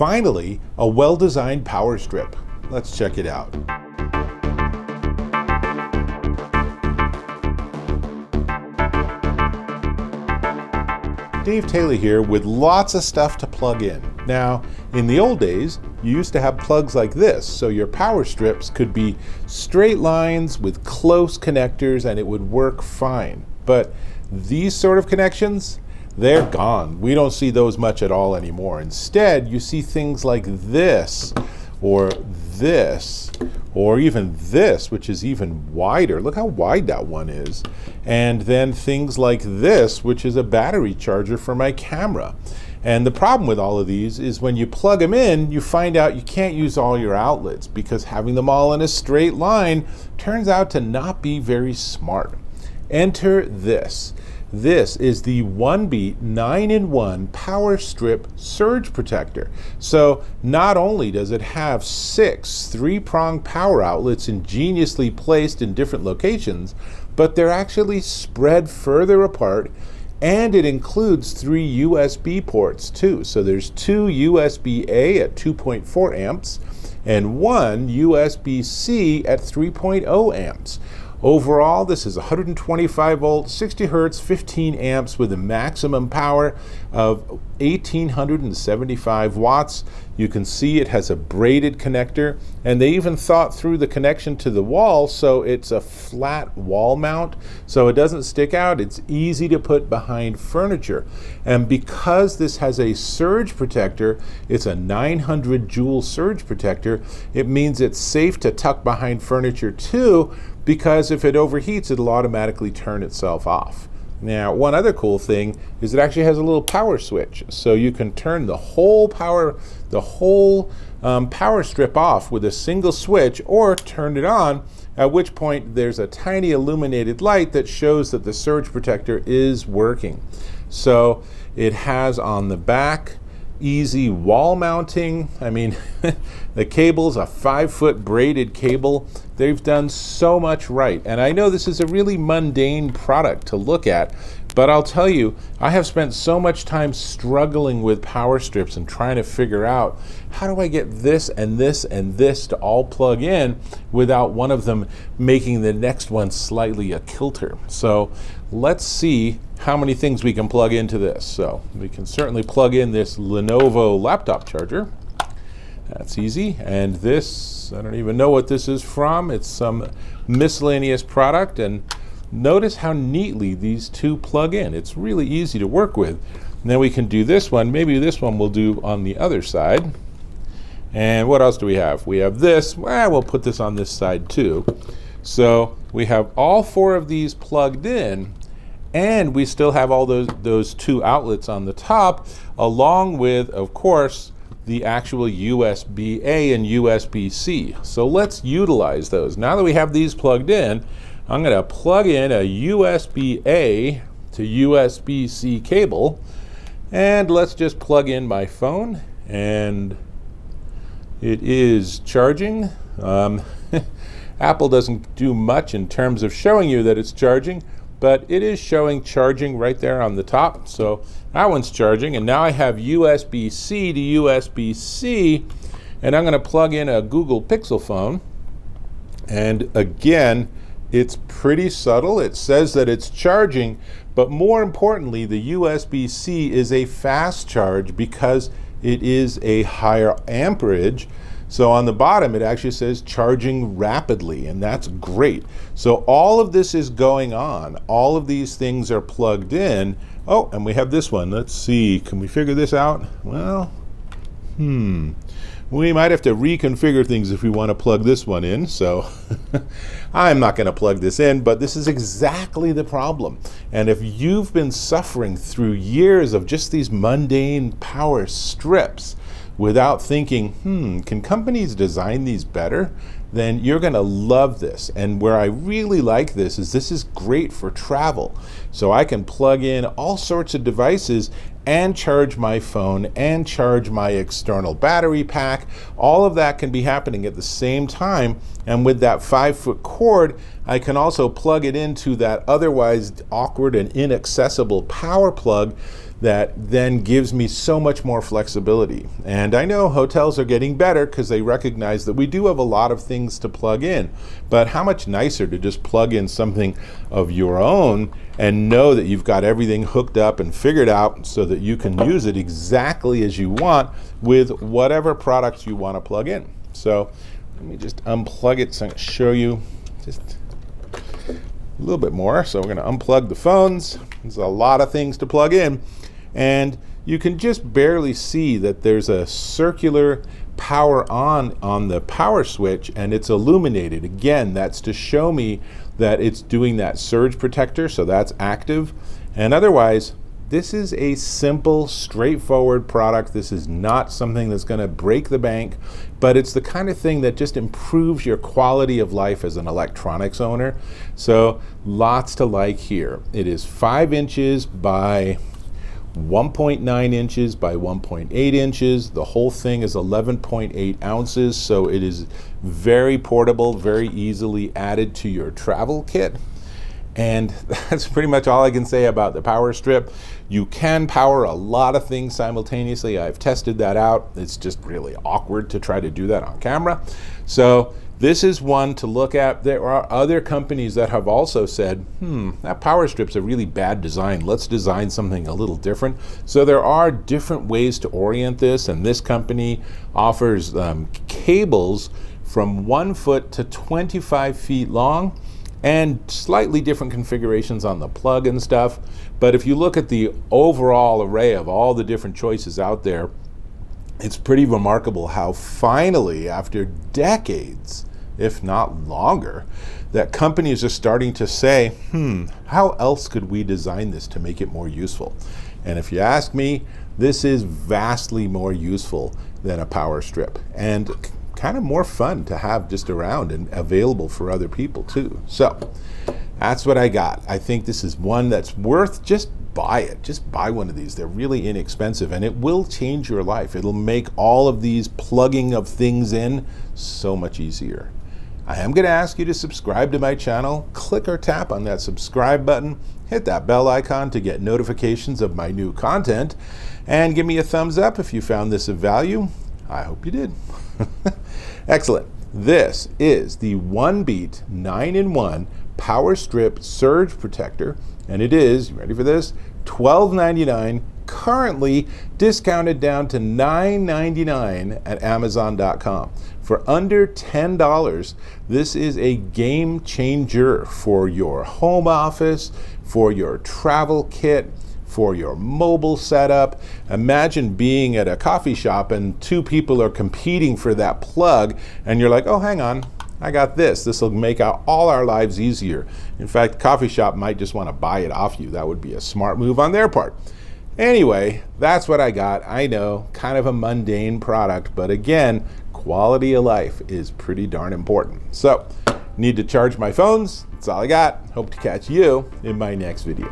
finally, a well-designed power strip. Let's check it out. Dave Taylor here with lots of stuff to plug in. Now, in the old days, you used to have plugs like this, so your power strips could be straight lines with close connectors and it would work fine. But these sort of connections, they're gone. We don't see those much at all anymore. Instead, you see things like this, or this, or even this, which is even wider. Look how wide that one is. And then things like this, which is a battery charger for my camera. And the problem with all of these is when you plug them in, you find out you can't use all your outlets because having them all in a straight line turns out to not be very smart. Enter this. This is the 1B 9-in-1 power strip surge protector. So not only does it have 6 three-prong power outlets ingeniously placed in different locations, but they're actually spread further apart, and it includes 3 USB ports too. So there's 2 USB-A at 2.4 amps and 1 USB-C at 3.0 amps. Overall, this is 125 volts, 60 hertz, 15 amps with a maximum power of 1875 watts. You can see it has a braided connector, and they even thought through the connection to the wall, so it's a flat wall mount, so it doesn't stick out. It's easy to put behind furniture. And because this has a surge protector, it's a 900 joule surge protector, it means it's safe to tuck behind furniture too, because if it overheats, it'll automatically turn itself off. Now, one other cool thing is it actually has a little power switch, so you can turn the whole power strip off with a single switch, or turn it on, at which point there's a tiny illuminated light that shows that the surge protector is working. So it has on the back easy wall mounting. I mean, the cable's a 5-foot braided cable. They've done so much right. And I know this is a really mundane product to look at, but I'll tell you, I have spent so much time struggling with power strips and trying to figure out how do I get this and this and this to all plug in without one of them making the next one slightly a kilter. So let's see how many things we can plug into this. So we can certainly plug in this Lenovo laptop charger. That's easy. And this, I don't even know what this is from. It's some miscellaneous product. And notice how neatly these two plug in. It's really easy to work with. And then we can do this one. Maybe this one we'll do on the other side. And what else do we have? We have this. Well, we'll put this on this side too. So we have all 4 of these plugged in, and we still have all those 2 outlets on the top, along with, of course, the actual USB-A and USB-C. So let's utilize those. Now that we have these plugged in, I'm going to plug in a USB-A to USB-C cable, and let's just plug in my phone, and it is charging. Apple doesn't do much in terms of showing you that it's charging, but it is showing charging right there on the top. So that one's charging, and now I have USB-C to USB-C, and I'm going to plug in a Google Pixel phone. And again, it's pretty subtle. It says that it's charging, but more importantly, the USB-C is a fast charge because it is a higher amperage. So on the bottom, it actually says charging rapidly, and that's great. So all of this is going on. All of these things are plugged in. Oh, and we have this one. Let's see. Can we figure this out? Well, we might have to reconfigure things if we want to plug this one in. So I'm not going to plug this in, but this is exactly the problem. And if you've been suffering through years of just these mundane power strips, without thinking, can companies design these better? Then you're going to love this. And where I really like this is great for travel. So I can plug in all sorts of devices and charge my phone and charge my external battery pack. All of that can be happening at the same time. And with that 5-foot cord, I can also plug it into that otherwise awkward and inaccessible power plug that then gives me so much more flexibility. And I know hotels are getting better because they recognize that we do have a lot of things to plug in, but how much nicer to just plug in something of your own and know that you've got everything hooked up and figured out so that you can use it exactly as you want with whatever products you want to plug in. So let me just unplug it so I can show you just a little bit more. So we're going to unplug the phones. There's a lot of things to plug in. And you can just barely see that there's a circular power on the power switch, and it's illuminated. Again, that's to show me that it's doing that surge protector, so that's active. And otherwise, this is a simple, straightforward product. This is not something that's going to break the bank, but it's the kind of thing that just improves your quality of life as an electronics owner. So lots to like here. It is 5 inches by 1.9 inches by 1.8 inches. The whole thing is 11.8 ounces, so it is very portable, very easily added to your travel kit. And that's pretty much all I can say about the power strip. You can power a lot of things simultaneously. I've tested that out. It's just really awkward to try to do that on camera. So this is one to look at. There are other companies that have also said, that power strip's a really bad design. Let's design something a little different. So there are different ways to orient this, and this company offers cables from 1 foot to 25 feet long, and slightly different configurations on the plug and stuff. But if you look at the overall array of all the different choices out there, it's pretty remarkable how finally, after decades, if not longer, that companies are starting to say, how else could we design this to make it more useful? And if you ask me, this is vastly more useful than a power strip, and kind of more fun to have just around and available for other people too. So that's what I got. I think this is one that's worth, just buy it. Just buy one of these. They're really inexpensive, and it will change your life. It'll make all of these plugging of things in so much easier. I am going to ask you to subscribe to my channel. Click or tap on that subscribe button. Hit that bell icon to get notifications of my new content. And give me a thumbs up if you found this of value. I hope you did. Excellent. This is the OneBeat 9-in-1 Power Strip Surge Protector. And it is, you ready for this? $12.99, currently discounted down to $9.99 at Amazon.com. For under $10, this is a game changer for your home office, for your travel kit, for your mobile setup. Imagine being at a coffee shop and 2 people are competing for that plug, and you're like, oh, hang on, I got this. This will make all our lives easier. In fact, coffee shop might just want to buy it off you. That would be a smart move on their part. Anyway, that's what I got. I know, kind of a mundane product, but again, quality of life is pretty darn important. So, need to charge my phones. That's all I got. Hope to catch you in my next video.